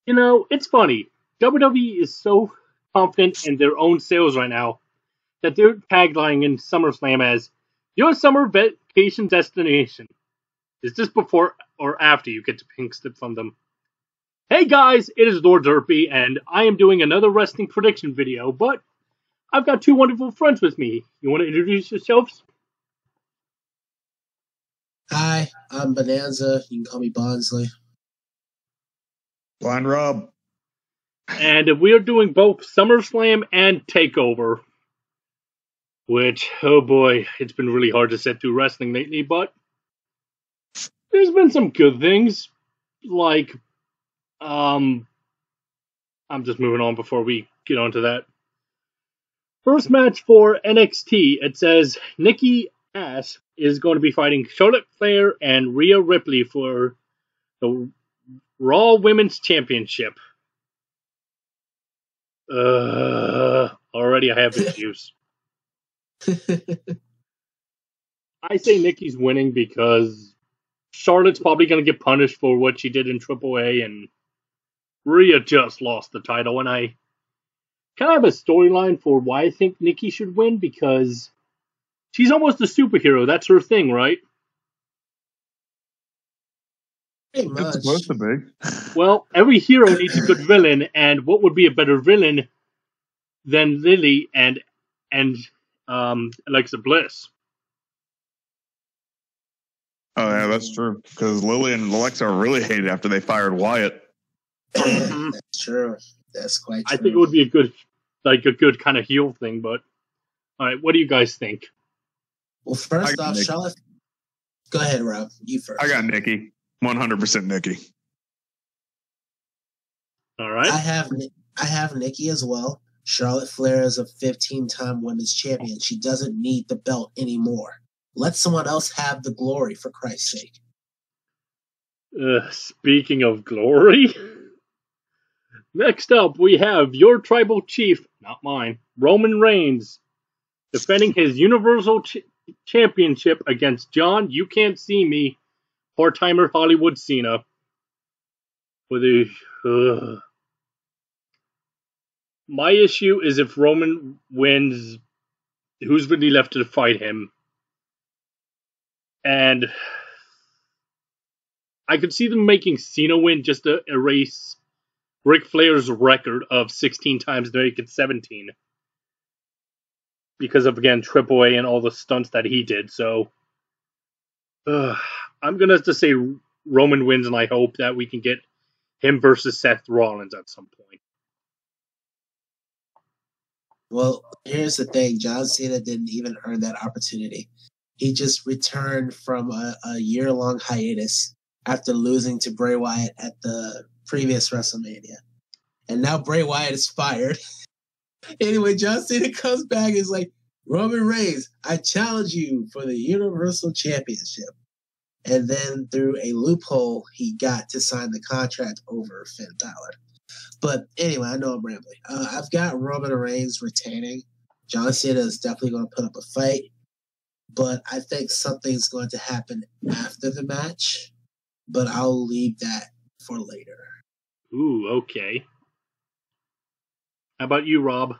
You know, it's funny. WWE is so confident in their own sales right now that they're taglining in SummerSlam as your summer vacation destination. Is this before or after you get the pink slip from them? Hey guys, it is Lord Derpy, and I am doing another wrestling prediction video, but I've got two wonderful friends with me. You want to introduce yourselves? Hi, I'm Bonanza. You can call me Bonzly. Blind Rob. And we are doing both SummerSlam and Takeover. Which, oh boy, it's been really hard to sit through wrestling lately, but there's been some good things. Like, I'm just moving on before we get onto that. First match for NXT, it says Nikki Ash is going to be fighting Charlotte Flair and Rhea Ripley for the Raw Women's Championship. Already I have issues. I say Nikki's winning because Charlotte's probably going to get punished for what she did in AAA, and Rhea just lost the title, and I kind of have a storyline for why I think Nikki should win, because she's almost a superhero. That's her thing, right? Pretty much. It's supposed to be. Well, every hero needs a good villain, and what would be a better villain than Lily and Alexa Bliss? Oh, yeah, that's true. Because Lily and Alexa are really hated after they fired Wyatt. That's true. That's quite true. I think it would be a good kind of heel thing, but all right, what do you guys think? Well, first off, Nikki. Charlotte. Go ahead, Rob. You first. I got Nikki. 100% Nikki. All right. I have Nikki as well. Charlotte Flair is a 15-time women's champion. She doesn't need the belt anymore. Let someone else have the glory, for Christ's sake. Speaking of glory, next up we have your tribal chief, not mine, Roman Reigns, defending his Universal Championship against John You Can't See Me, part-timer Hollywood Cena. For the my issue is if Roman wins, who's really left to fight him? And I could see them making Cena win just to erase Ric Flair's record of 16 times to make it 17. Because of, again, AAA and all the stunts that he did. So, I'm going to have to say Roman wins, and I hope that we can get him versus Seth Rollins at some point. Well, here's the thing. John Cena didn't even earn that opportunity. He just returned from a year-long hiatus after losing to Bray Wyatt at the previous WrestleMania. And now Bray Wyatt is fired. Anyway, John Cena comes back and is like, Roman Reigns, I challenge you for the Universal Championship. And then through a loophole, he got to sign the contract over Finn Balor. But anyway, I know I'm rambling. I've got Roman Reigns retaining. John Cena is definitely going to put up a fight. But I think something's going to happen after the match. But I'll leave that for later. Ooh, okay. How about you, Rob?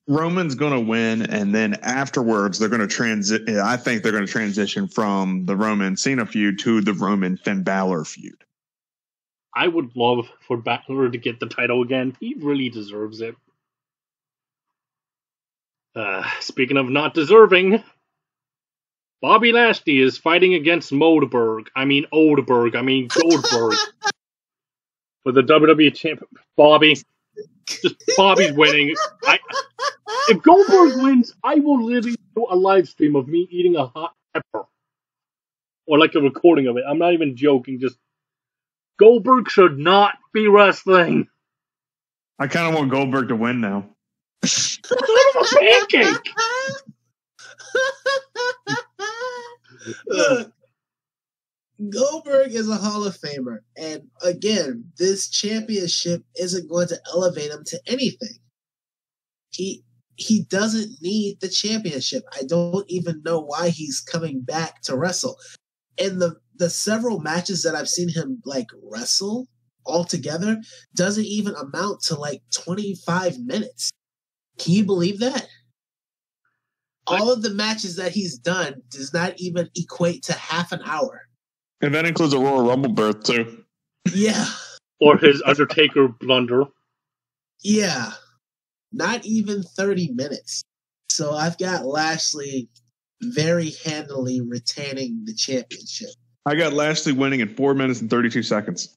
Roman's going to win, and then afterwards, they're going to I think they're going to transition from the Roman Cena feud to the Roman Finn Balor feud. I would love for Balor to get the title again. He really deserves it. Speaking of not deserving, Bobby Lashley is fighting against Goldberg for the WWE champion. Bobby's winning. If Goldberg wins, I will literally do a live stream of me eating a hot pepper. Or like a recording of it. I'm not even joking. Just Goldberg should not be wrestling. I kind of want Goldberg to win now. A pancake! Look, Goldberg is a Hall of Famer. And again, this championship isn't going to elevate him to anything. He doesn't need the championship. I don't even know why he's coming back to wrestle. In the several matches that I've seen him like wrestle, altogether doesn't even amount to like 25 minutes. Can you believe that? All of the matches that he's done does not even equate to half an hour. And that includes a Royal Rumble berth, too. Yeah. Or his Undertaker blunder. Yeah. Not even 30 minutes. So I've got Lashley very handily retaining the championship. I got Lashley winning in 4 minutes and 32 seconds.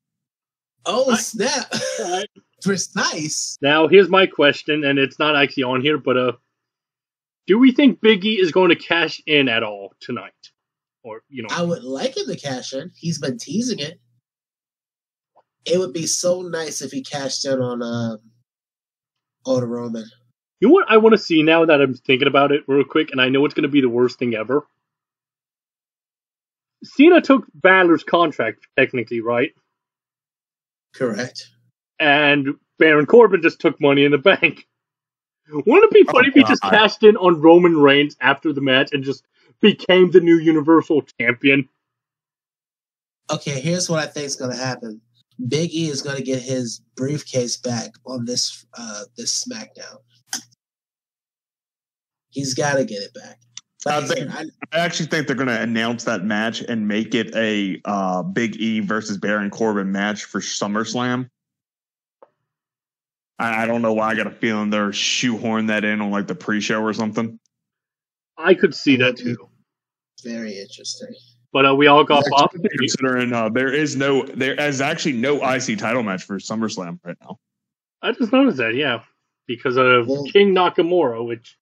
Oh, snap. Right. Precise. Now, here's my question, and it's not actually on here, but do we think Big E is going to cash in at all tonight? Or, I would like him to cash in. He's been teasing it. It would be so nice if he cashed in on Roman. You know what I want to see now that I'm thinking about it real quick, and I know it's going to be the worst thing ever? Cena took Balor's contract, technically, right? Correct. And Baron Corbin just took Money in the Bank. Wouldn't it be funny if he just cashed in on Roman Reigns after the match and just became the new Universal Champion? Okay, here's what I think is going to happen. Big E is going to get his briefcase back on this SmackDown. He's got to get it back. I actually think they're going to announce that match and make it a Big E versus Baron Corbin match for SummerSlam. I don't know why. I got a feeling they're shoehorn that in on like the pre-show or something. I could see that too. Very interesting. But we all got off. Considering there is actually no IC title match for SummerSlam right now. I just noticed that, yeah, because of King Nakamura. Which,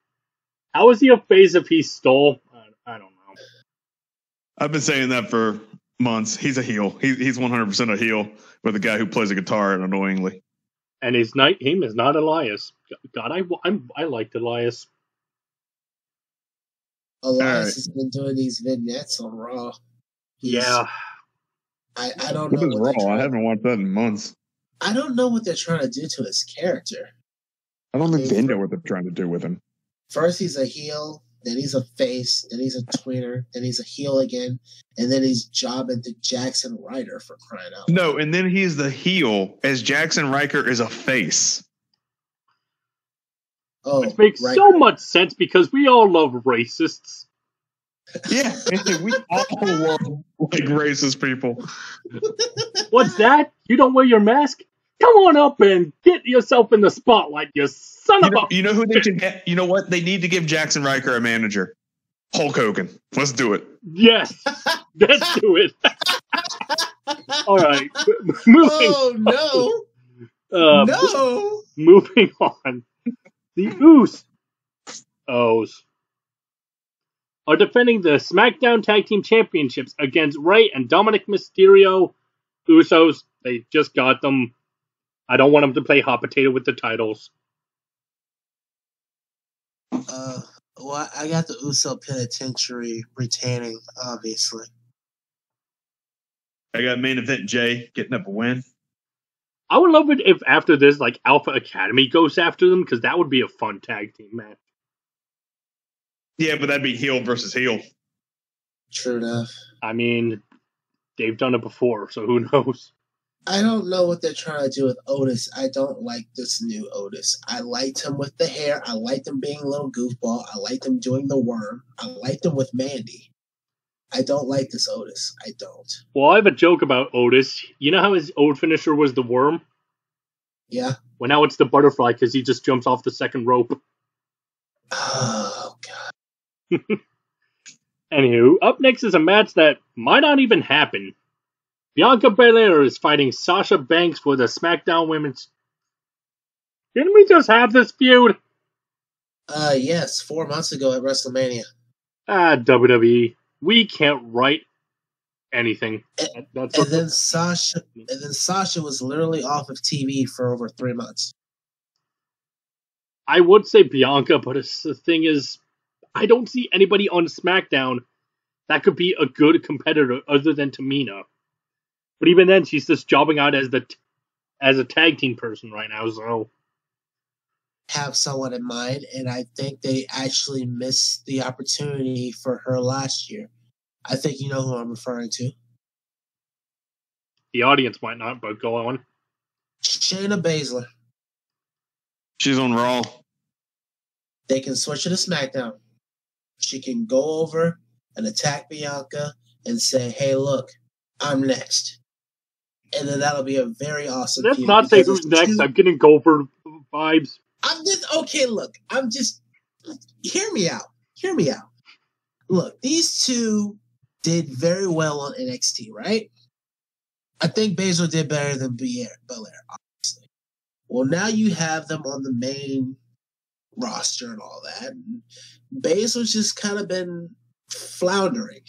how is he a face if he stole? I don't know. I've been saying that for months. He's a heel. He's 100% a heel with a guy who plays a guitar annoyingly. And his name is not Elias. God, I liked Elias. Elias has been doing these vignettes on Raw. Yeah. I don't know. What is Raw? I haven't watched that in months. I don't know what they're trying to do to his character. I don't think they know what they're trying to do with him. First he's a heel, then he's a face, then he's a tweener, then he's a heel again, and then he's jobbing to Jackson Ryder for crying out. No, and then he's the heel as Jackson Riker is a face. Oh, which makes so much sense because we all love racists. Yeah, we all love like racist people. What's that? You don't wear your mask? Come on up and get yourself in the spotlight, you son of a... You know who they should get? You know what? They need to give Jackson Riker a manager. Hulk Hogan. Let's do it. Yes. Let's do it. All right. Moving on. No. Moving on. The Usos are defending the SmackDown Tag Team Championships against Rey and Dominic Mysterio. Usos, they just got them. I don't want them to play hot potato with the titles. Well, I got the Uso Penitentiary retaining, obviously. I got main event Jay getting up a win. I would love it if after this, like, Alpha Academy goes after them, because that would be a fun tag team match. Yeah, but that'd be heel versus heel. True enough. I mean, they've done it before, so who knows? I don't know what they're trying to do with Otis. I don't like this new Otis. I liked him with the hair. I liked him being a little goofball. I liked him doing the worm. I liked him with Mandy. I don't like this Otis. I don't. Well, I have a joke about Otis. You know how his old finisher was the worm? Yeah. Well, now it's the butterfly because he just jumps off the second rope. Oh, God. Anywho, up next is a match that might not even happen. Bianca Belair is fighting Sasha Banks for the SmackDown Women's... Didn't we just have this feud? Yes, 4 months ago at WrestleMania. WWE. We can't write anything. And then Sasha was literally off of TV for over 3 months. I would say Bianca, but the thing is, I don't see anybody on SmackDown that could be a good competitor other than Tamina. But even then, she's just jobbing out as a tag team person right now, so... Have someone in mind, and I think they actually missed the opportunity for her last year. I think you know who I'm referring to. The audience might not, but go on. Shayna Baszler. She's on Raw. They can switch her to SmackDown. She can go over and attack Bianca and say, hey, look, I'm next. And then that'll be a very awesome Let's feud. not say who's next. I'm getting Goldberg vibes. Hear me out. Hear me out. Look, these two did very well on NXT, right? I think Baszler did better than Belair, obviously. Well, now you have them on the main roster and all that. And Baszler's just kind of been floundering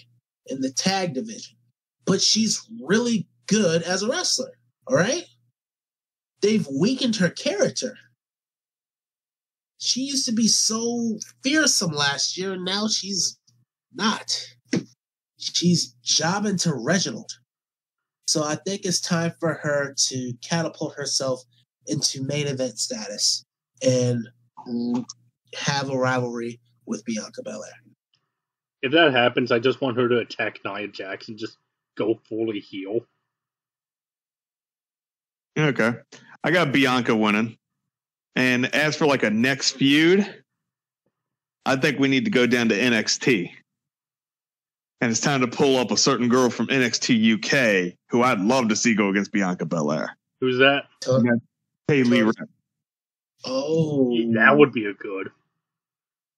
in the tag division. But she's really good as a wrestler, all right? They've weakened her character. She used to be so fearsome last year, and now she's not. She's jobbing to Reginald. So I think it's time for her to catapult herself into main event status and have a rivalry with Bianca Belair. If that happens, I just want her to attack Nia Jax and just go fully heel. Okay. I got Bianca winning. And as for like a next feud, I think we need to go down to NXT. And it's time to pull up a certain girl from NXT UK who I'd love to see go against Bianca Belair. Who's that? Haley Ray. Oh. That would be a good.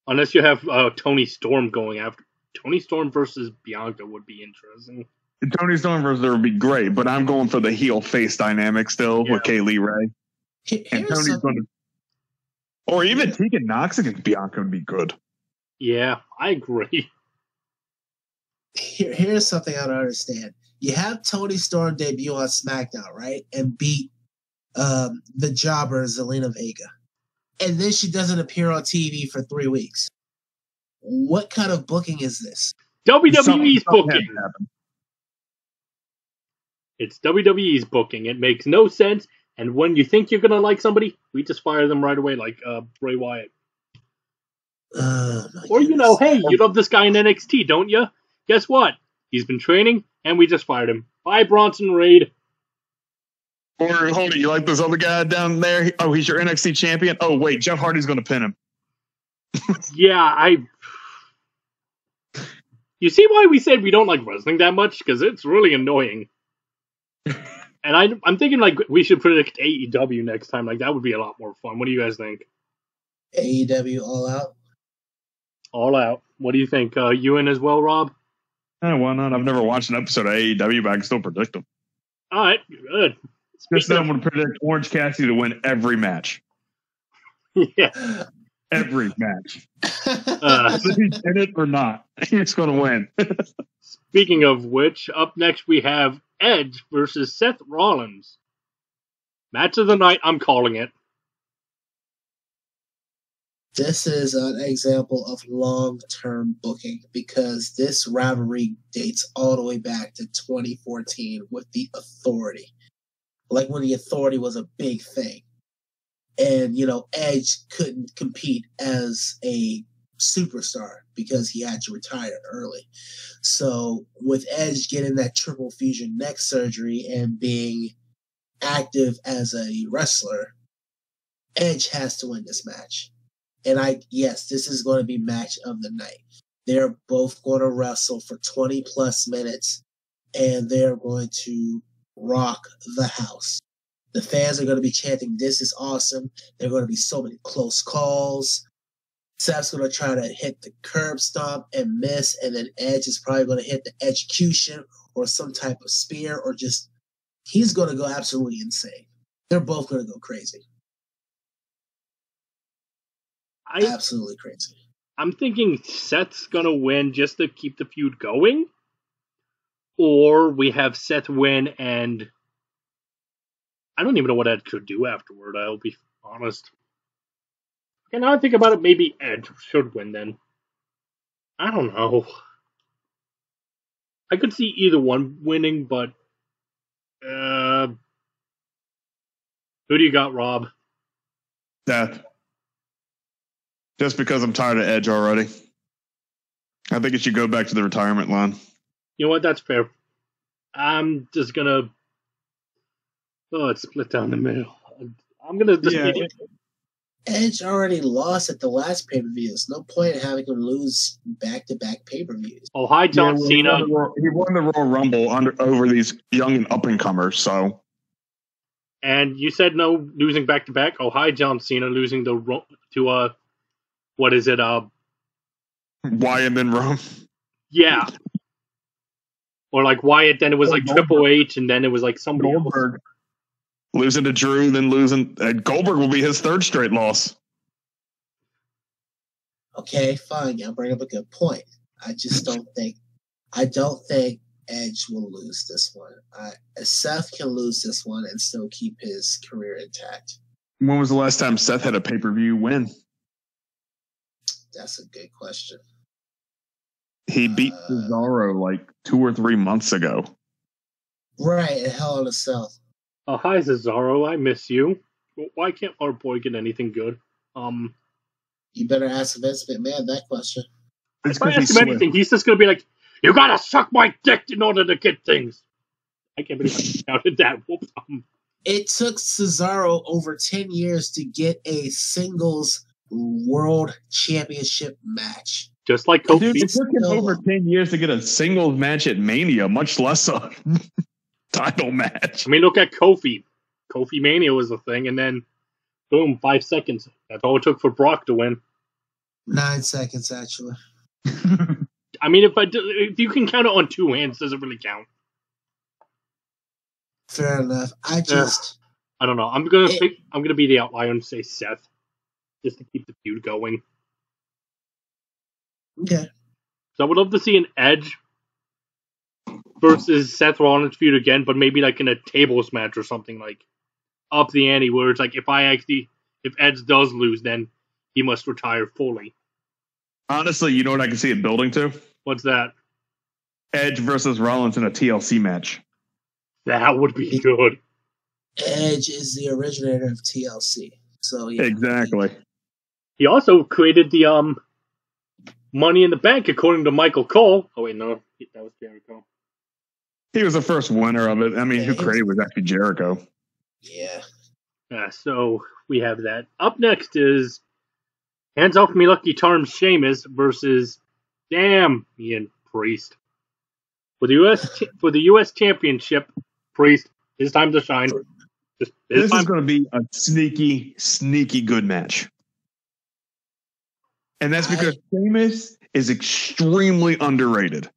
Unless you have Toni Storm going after. Toni Storm versus Bianca would be interesting. Toni Storm versus her would be great, but I'm going for the heel face dynamic still with Kaylee Ray. And Tony's going to. Or even Tegan Nox against Bianca would be good. Yeah, I agree. Here's something I don't understand. You have Toni Storm debut on SmackDown, right? And beat the jobber Zelina Vega. And then she doesn't appear on TV for 3 weeks. What kind of booking is this? WWE's booking. It's WWE's booking. It makes no sense. And when you think you're going to like somebody, we just fire them right away like Bray Wyatt. Or, hey, you love this guy in NXT, don't you? Guess what? He's been training, and we just fired him. Bye, Bronson Reed. Or, hold it, you like this other guy down there? Oh, he's your NXT champion? Oh, wait, Jeff Hardy's going to pin him. Yeah, You see why we said we don't like wrestling that much? Because it's really annoying. And I'm thinking, we should predict AEW next time. That would be a lot more fun. What do you guys think? AEW All Out? All Out. What do you think? You in as well, Rob? Why not? I've never watched an episode of AEW, but I can still predict them. All right, good. Just then, I'm going to predict Orange Cassidy to win every match. Yeah. Every match. Whether he's in it or not, he's going to win. Speaking of which, up next we have Edge versus Seth Rollins. Match of the night, I'm calling it. This is an example of long-term booking because this rivalry dates all the way back to 2014 with the Authority. When the Authority was a big thing. And, Edge couldn't compete as a superstar because he had to retire early. So with Edge getting that triple fusion neck surgery and being active as a wrestler, Edge has to win this match. And this is going to be match of the night. They're both going to wrestle for 20 plus minutes and they're going to rock the house. The fans are going to be chanting, "This is awesome." There are going to be so many close calls. Seth's going to try to hit the curb stomp and miss, and then Edge is probably going to hit the execution or some type of spear or he's going to go absolutely insane. They're both going to go crazy. Absolutely crazy. I'm thinking Seth's going to win just to keep the feud going, or we have Seth win and I don't even know what Edge could do afterward, I'll be honest. And now I think about it, maybe Edge should win then. I don't know. I could see either one winning, but who do you got, Rob? Seth. Just because I'm tired of Edge already. I think it should go back to the retirement line. You know what? That's fair. I'm just gonna Oh, it's split down the middle. I'm gonna. Yeah. Edge already lost at the last pay-per-view. There's no point in having him lose back-to-back pay-per-views. Oh, hi, John Cena. He won the Royal Rumble over these young and up-and-comers, so. And you said no losing back-to-back. Oh, hi, John Cena losing to what is it? Wyatt and Rome. Yeah. Or like Wyatt, then it was like Triple H, and then it was like somebody Goldberg. else. Losing to Drew, then losing. Goldberg will be his third straight loss. Okay, fine. Y'all bring up a good point. I just don't think. I don't think Edge will lose this one. Seth can lose this one and still keep his career intact. When was the last time Seth had a pay-per-view win? That's a good question. He beat Cesaro like 2 or 3 months ago. Right, and Hell in a Cell. Oh, hi, Cesaro. I miss you. Why can't our boy get anything good? You better ask Vince McMahon that question. If I ask him anything, he's just going to be like, you got to suck my dick in order to get things. I can't believe I counted that. Whoops. It took Cesaro over 10 years to get a singles world championship match. Just like Kofi. Dude, it took him over 10 years to get a singles match at Mania, much less a title match. I mean, look at Kofi. Kofi Mania was the thing, and then, boom, 5 seconds. That's all it took for Brock to win. 9 seconds, actually. I mean, if you can count it on 2 hands, does it really count? Fair enough. I don't know. I'm gonna be the outlier and say Seth, just to keep the feud going. Okay. So I would love to see an Edge versus Seth Rollins feud again, but maybe like in a tables match or something, like up the ante, where it's like if Edge does lose, then he must retire fully. Honestly, you know what I can see it building to? What's that? Edge versus Rollins in a TLC match. That would be good. Edge is the originator of TLC. So yeah. Exactly. He also created the Money in the Bank, according to Michael Cole. Oh wait, no, that was Jericho. He was the first winner of it. I mean, who created was actually Jericho. Yeah. So we have that. Up next is Hands Off Me Lucky Charms Sheamus versus Damian Priest. For the US Championship, Priest, his time to shine. This is going to be a sneaky, sneaky good match. And that's because Sheamus is extremely underrated.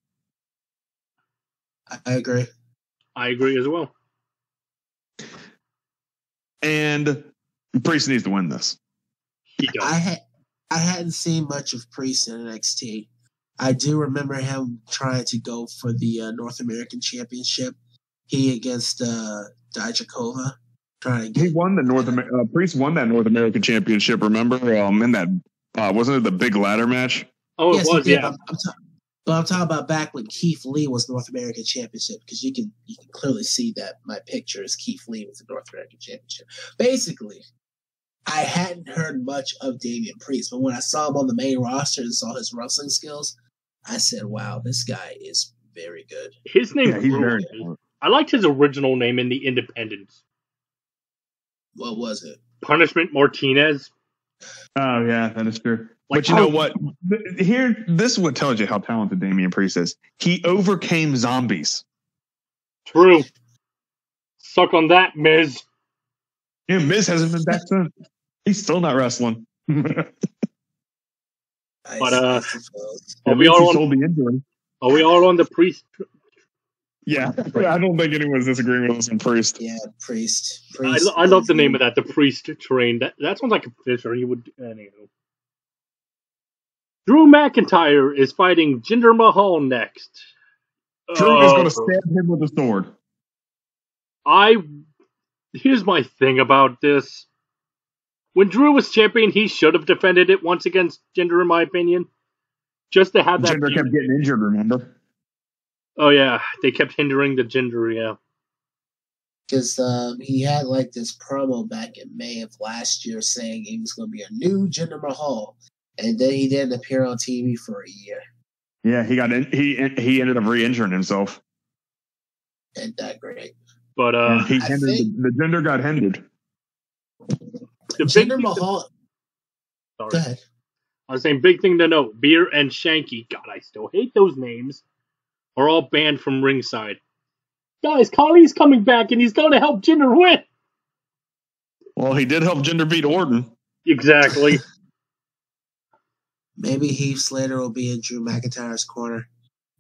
I agree. I agree as well. And Priest needs to win this. He does. I hadn't seen much of Priest in NXT. I do remember him trying to go for the North American Championship. He against Dijakovic. He won the Priest won that North American Championship. Remember, in that wasn't it the big ladder match? Oh, yes, it was. Yeah. I'm talking about back when Keith Lee was North American Championship, because you can clearly see that my picture is Keith Lee with the North American Championship. Basically, I hadn't heard much of Damian Priest, but when I saw him on the main roster and saw his wrestling skills, I said, "Wow, this guy is very good." His name, he's very good. I liked his original name in the Independents. What was it? Punishment Martinez. Oh yeah, that is true. But you know what? This is what tells you how talented Damian Priest is. He overcame zombies. True. Suck on that, Miz. Yeah, Miz hasn't been back since. He's still not wrestling. But are we all on the Priest? Yeah, I don't think anyone's disagreeing with us on Priest. Yeah, Priest. I love the name of that, the Priest train. That sounds like a Fisher. He would. Anywho. Drew McIntyre is fighting Jinder Mahal next. Drew is going to stab him with a sword. Here's my thing about this. When Drew was champion, he should have defended it once against Jinder, in my opinion. Just to have that. Jinder kept getting injured, remember? Oh, yeah. They kept hindering the Jinder, yeah. Because he had like this promo back in May of last year saying he was going to be a new Jinder Mahal. And then he didn't appear on TV for a year. Yeah, he ended up re-injuring himself. And that great. But the gender got hindered. The Jinder Mahal. Sorry. Go ahead. I was saying, big thing to note: Beer and Shanky. God, I still hate those names. Are all banned from ringside. Guys, Khali's coming back, and he's going to help Jinder win. Well, he did help Jinder beat Orton. Exactly. Maybe Heath Slater will be in Drew McIntyre's corner.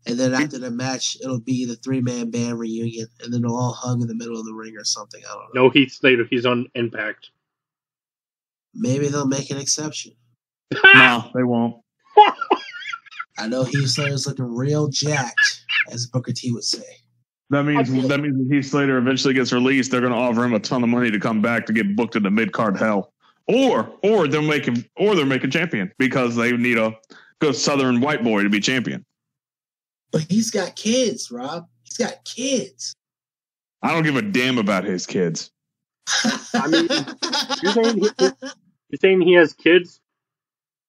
And then after the match, it'll be the 3-man band reunion. And then they'll all hug in the middle of the ring or something. I don't know. No Heath Slater. He's on Impact. Maybe they'll make an exception. No, they won't. I know Heath Slater's looking real jacked, as Booker T would say. That means when Heath Slater eventually gets released, they're going to offer him a ton of money to come back to get booked in the mid-card hell. Or they're making champion because they need a good Southern white boy to be champion. But he's got kids, Rob. He's got kids. I don't give a damn about his kids. I mean, you're saying he has kids?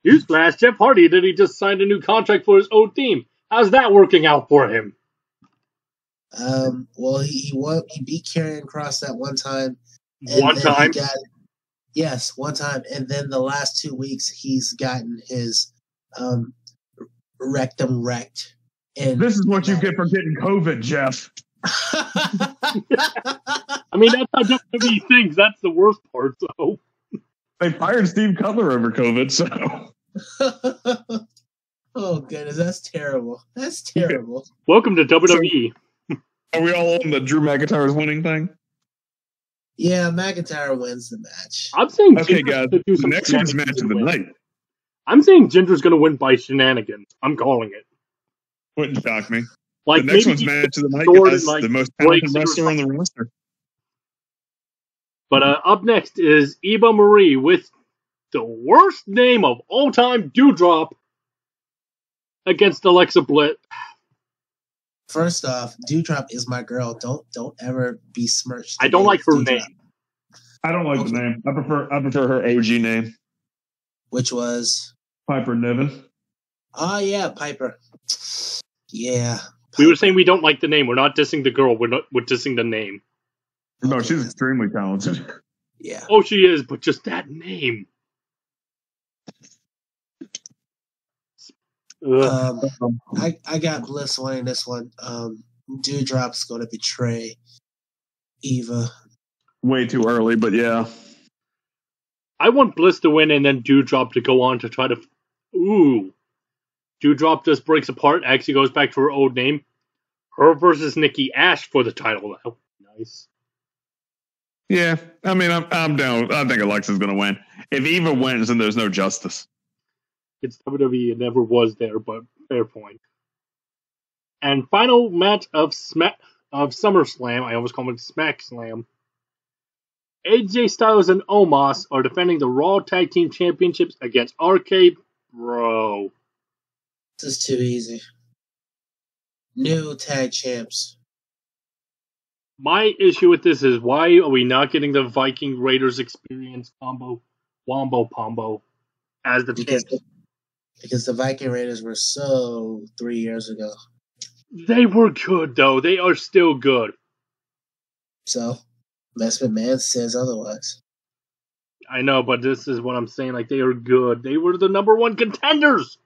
Newsflash, Jeff Hardy did he just signed a new contract for his own team. How's that working out for him? Well, he beat Karrion Kross that one time. One time? Yes, one time. And then the last 2 weeks, he's gotten his rectum wrecked. And this is what you get for getting COVID, Jeff. I mean, that's how WWE thinks. That's the worst part, so. They fired Steve Cutler over COVID, so. Oh, goodness, that's terrible. That's terrible. Welcome to WWE. Are we all on the Drew McIntyre's winning thing? Yeah, McIntyre wins the match. I'm saying okay, guys. The next one's match of the night. I'm saying Jinder's going to win by shenanigans. I'm calling it. Wouldn't shock me. Like, the next one's match of the night, guys. The most talented wrestler on the roster. But up next is Eva Marie with the worst name of all time, Dewdrop, against Alexa Bliss. First off, Dewdrop is my girl. Don't ever besmirch. I don't like her name. I don't like the name. I prefer her OG name, which was Piper Niven. Oh yeah, Piper. Yeah. Piper. We were saying we don't like the name. We're not dissing the girl. We're dissing the name. No, she's extremely talented. Yeah. Oh, she is, but just that name. I got Bliss winning this one. Dewdrop's going to betray Eva. Way too early, but yeah. I want Bliss to win and then Dewdrop to go on to try to... Ooh. Dewdrop just breaks apart, actually goes back to her old name. Her versus Nikki Ash for the title. That would be nice. Yeah, I mean, I'm down. I think Alexa's going to win. If Eva wins, then there's no justice. It's WWE. It never was there, but fair point. And final match of SummerSlam. I always call it Smack Slam. AJ Styles and Omos are defending the Raw Tag Team Championships against RK Bro. This is too easy. New tag champs. My issue with this is why are we not getting the Viking Raiders experience combo, Wombo Pombo, as the champs? Because the Viking Raiders were so 3 years ago. They were good, though. They are still good. So, Vince McMahon says otherwise. I know, but this is what I'm saying. Like, they are good. They were the number one contenders.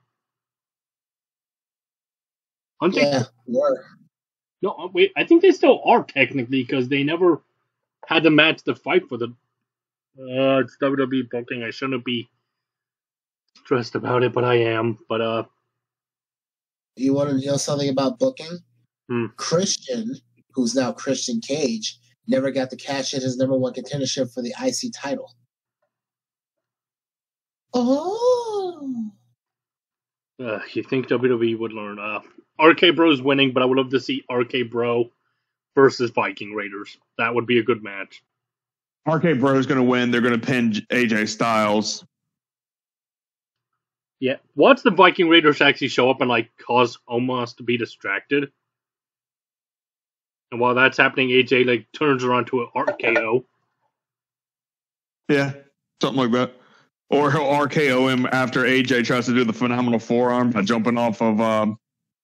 Yeah, were. No, wait. I think they still are, technically, because they never had the match to fight for the... it's WWE booking. I shouldn't be stressed about it, but I am. But, You want to know something about booking? Christian, who's now Christian Cage, never got to cash in his number one contendership for the IC title. Oh. You think WWE would learn? RK Bro's winning, but I would love to see RK Bro versus Viking Raiders. That would be a good match. RK Bro's going to win. They're going to pin AJ Styles. Yeah. Watch the Viking Raiders actually show up and like cause Omos to be distracted. And while that's happening, AJ like turns around to an RKO. Yeah, something like that. Or he'll RKO him after AJ tries to do the phenomenal forearm by jumping off of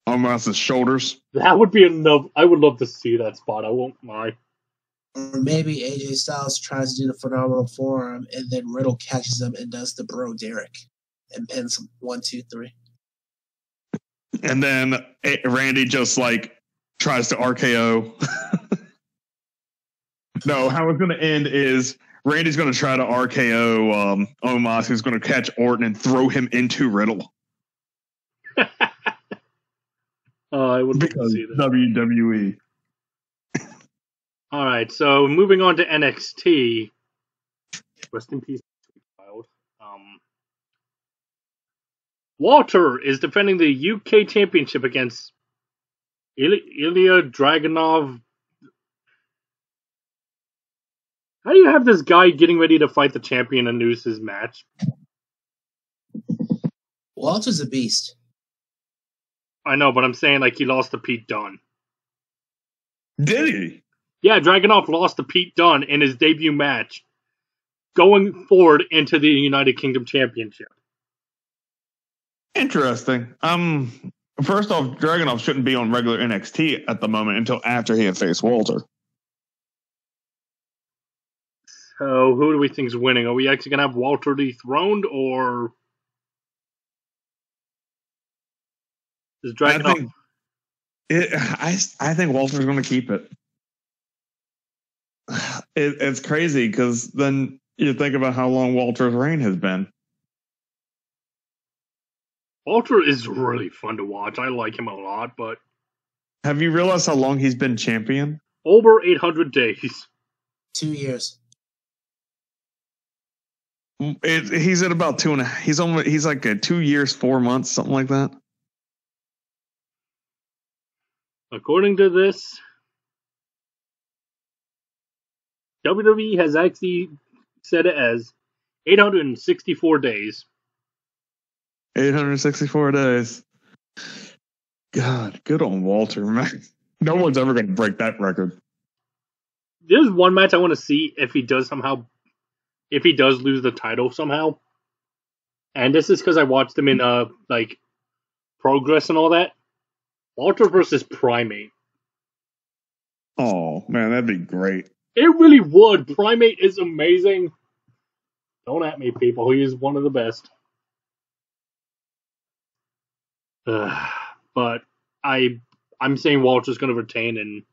Omos's shoulders. That would be enough. I would love to see that spot. I won't lie. Or maybe AJ Styles tries to do the phenomenal forearm, and then Riddle catches him and does the bro Derek and pins him 1, 2, 3. And then Randy just like tries to RKO. No, how it's going to end is Randy's going to try to RKO Omos, who's going to catch Orton and throw him into Riddle. I would like to see that. WWE. All right, so moving on to NXT. Rest in peace, child. Walter is defending the UK Championship against Ilya Dragunov. How do you have this guy getting ready to fight the champion and lose his match? Walter's a beast. I know, but I'm saying like he lost to Pete Dunne. Did he? Yeah, Dragunov lost to Pete Dunne in his debut match, going forward into the United Kingdom Championship. Interesting. First off, Dragunov shouldn't be on regular NXT at the moment until after he had faced Walter. So who do we think is winning? Are we actually gonna have Walter dethroned, or is Dragunov? I think Walter's going to keep it. It's crazy because then you think about how long Walter's reign has been. Walter is really fun to watch. I like him a lot, but Have you realized how long he's been champion? over 800 days. 2 years. He's at about 2.5. He's like a 2 years, 4 months, something like that. According to this, WWE has actually said it as 864 days. 864 days. God, good on Walter, man. No one's ever going to break that record. There's one match I want to see if he does lose the title somehow. And this is because I watched him in like Progress and all that. Walter versus Primate. Oh man, that'd be great. It really would. Primate is amazing. Don't at me, people. He is one of the best. But I'm saying Walter's going to retain, and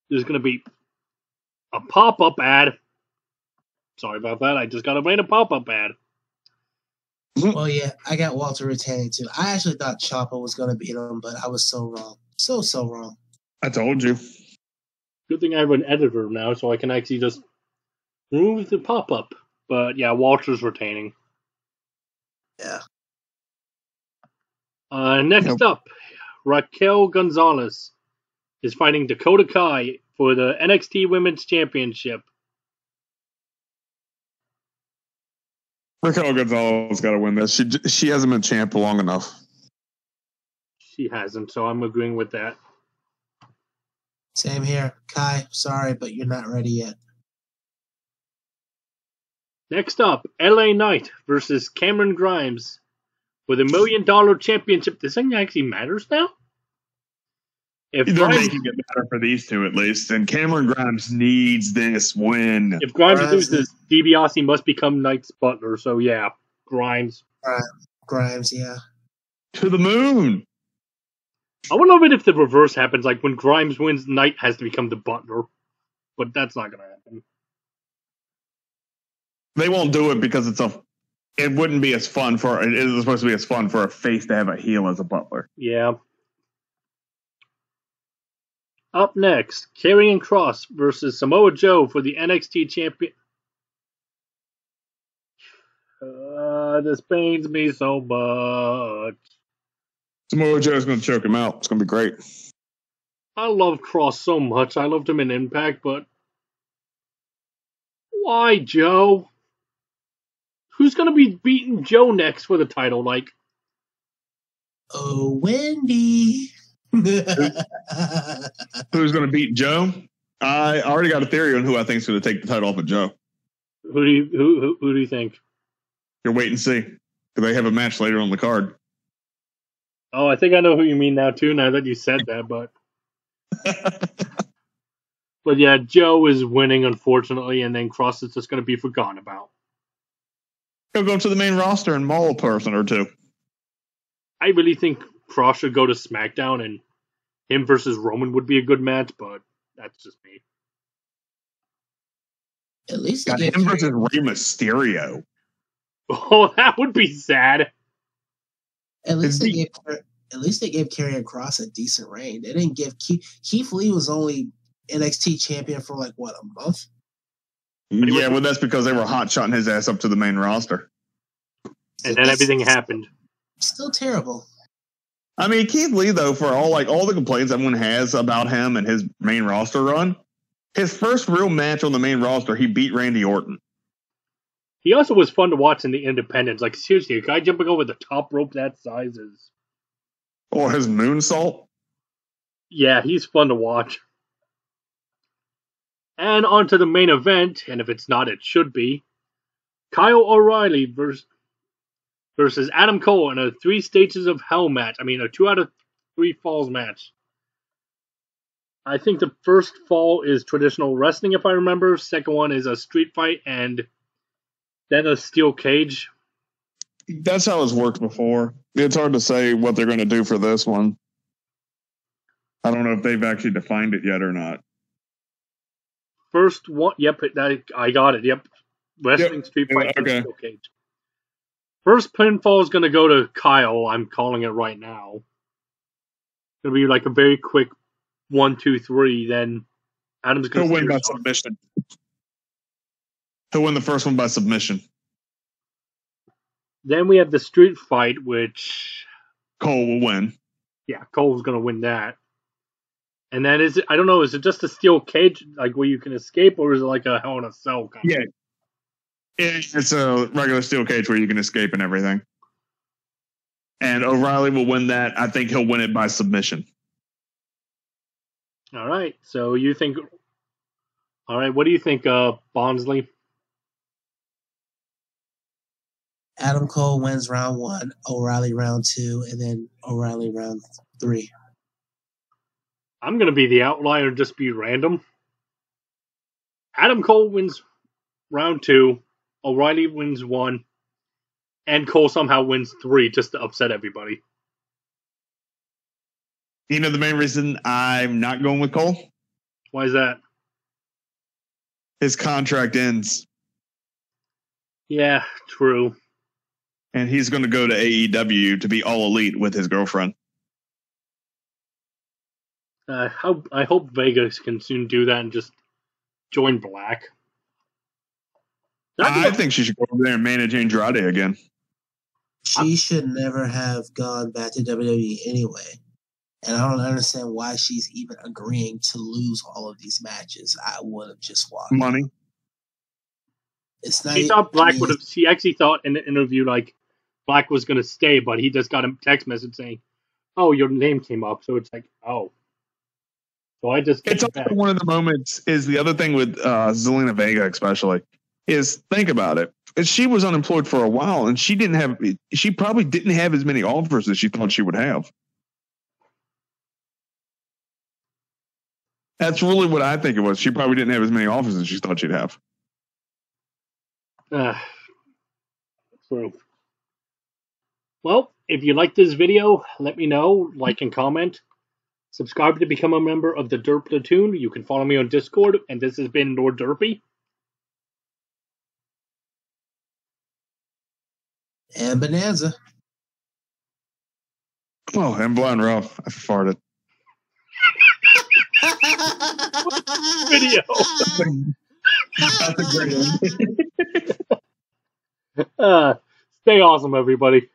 there's going to be a pop-up ad. Sorry about that. I just got a random pop-up ad. Well, yeah, I got Walter retaining too. I actually thought Ciampa was going to beat him, but I was so wrong. So wrong. I told you. Good thing I have an editor now, so I can actually just remove the pop-up. But yeah, Walter's retaining. Yeah. Next up, Raquel Gonzalez is fighting Dakota Kai for the NXT Women's Championship. Raquel Gonzalez got to win this. She hasn't been champ long enough. She hasn't, so I'm agreeing with that. Same here. Kai, sorry, but you're not ready yet. Next up, LA Knight versus Cameron Grimes for the $1 Million Championship. This thing actually matters now? They're making it matter for these two at least, and Cameron Grimes needs this win. If Grimes loses, DiBiase must become Knight's butler, so yeah, Grimes. Grimes, yeah. To the moon. I would love it if the reverse happens, like when Grimes wins, Knight has to become the butler. But that's not going to happen. They won't do it because it wouldn't be as fun it isn't supposed to be as fun for a face to have a heel as a butler. Yeah. Up next, Karrion Kross versus Samoa Joe for the NXT champion. This pains me so much. Samoa Joe's going to choke him out. It's going to be great. I love Kross so much. I loved him in Impact, but why Joe? Who's going to be beating Joe next for the title? Like, oh, Wendy. Who's going to beat Joe? I already got a theory on who I think is going to take the title off of Joe. Who do you think? You'll wait and see. They have a match later on the card. Oh, I think I know who you mean now too. Now that you said that, but But yeah, Joe is winning, unfortunately, and then Cross is just going to be forgotten about. He'll go to the main roster and maul a person or two. I really think Cross should go to SmackDown, and him versus Roman would be a good match, but that's just me. At least Got him versus Rey Mysterio. Oh, that would be sad. At least they gave Karrion Kross a decent reign. They didn't give Keith Lee was only NXT champion for like what, a month? Yeah, well, that's because they were hot-shotting his ass up to the main roster. And then everything happened. Still terrible. I mean, Keith Lee, though, for all the complaints everyone has about him and his main roster run, his first real match on the main roster, he beat Randy Orton. He also was fun to watch in the independents. Like, seriously, a guy jumping over the top rope that size is... Or his moonsault. Yeah, he's fun to watch. And on to the main event, and if it's not, it should be. Kyle O'Reilly versus Adam Cole in a 3 Stages of Hell match. I mean, a 2 out of 3 falls match. I think the first fall is traditional wrestling, if I remember. Second one is a street fight, and then a steel cage. That's how it's worked before. It's hard to say what they're going to do for this one. I don't know if they've actually defined it yet or not. First one, yep, I got it, yep. Wrestling, street fight, okay. Steel cage. First pinfall is going to go to Kyle. I'm calling it right now. It's going to be like a very quick 1, 2, 3. Then Adam's going to win by submission. He'll win the first one by submission. Then we have the street fight, which Cole will win. Yeah, Cole's going to win that. And then I don't know, is it just a steel cage, like where you can escape, or is it like a Hell in a Cell kind of? It's a regular steel cage where you can escape and everything. And O'Reilly will win that. I think he'll win it by submission. All right. So you think... All right, what do you think, Bonzly? Adam Cole wins round 1, O'Reilly round 2, and then O'Reilly round 3. I'm going to be the outlier and just be random. Adam Cole wins round 2, O'Reilly wins 1, and Cole somehow wins 3 just to upset everybody. You know the main reason I'm not going with Cole? Why is that? His contract ends. Yeah, true. And he's going to go to AEW to be all elite with his girlfriend. I hope Vegas can soon do that and just join Black. I think she should go over there and manage Andrade again. She should never have gone back to WWE anyway. And I don't understand why she's even agreeing to lose all of these matches. I would have just walked. Money. It's not. She thought Black would have. She actually thought in the interview like Black was going to stay, but he just got a text message saying, "Oh, your name came up." So it's like, oh. So I just. It's also one of the moments. Is the other thing with Zelina Vega especially is think about it. She was unemployed for a while, and she probably didn't have as many offers as she thought she would have. That's really what I think it was. She probably didn't have as many offers as she thought she'd have. True. Well, if you like this video, let me know. Like and comment. Subscribe to become a member of the Derp Platoon. You can follow me on Discord. And this has been Lord Derpy. And Bonanza. Oh, and Blind Rough. I farted. Video. That's a great one. Stay awesome, everybody.